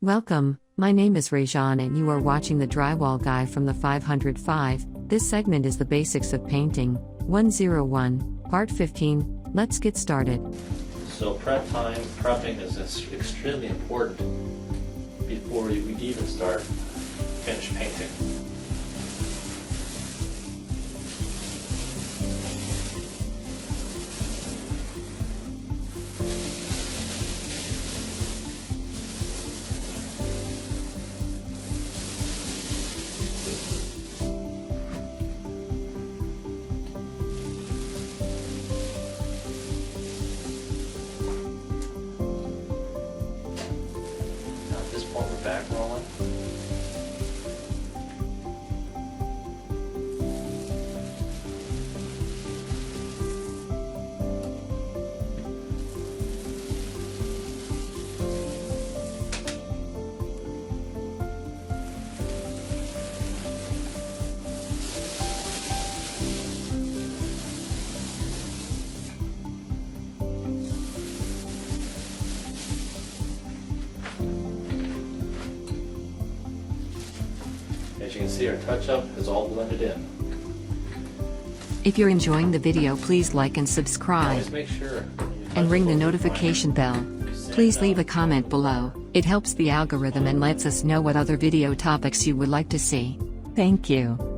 Welcome, my name is Rajan and you are watching the Drywall Guy from the 505. This segment is the basics of painting, 101, part 15. Let's get started. So prepping is extremely important before we even start finish painting. At this point, we're back rolling. As you can see, our touch-up is all blended in. If you're enjoying the video, please like and subscribe, Always make sure and ring the notification bell. Please leave a comment below, it helps the algorithm and lets us know what other video topics you would like to see. Thank you.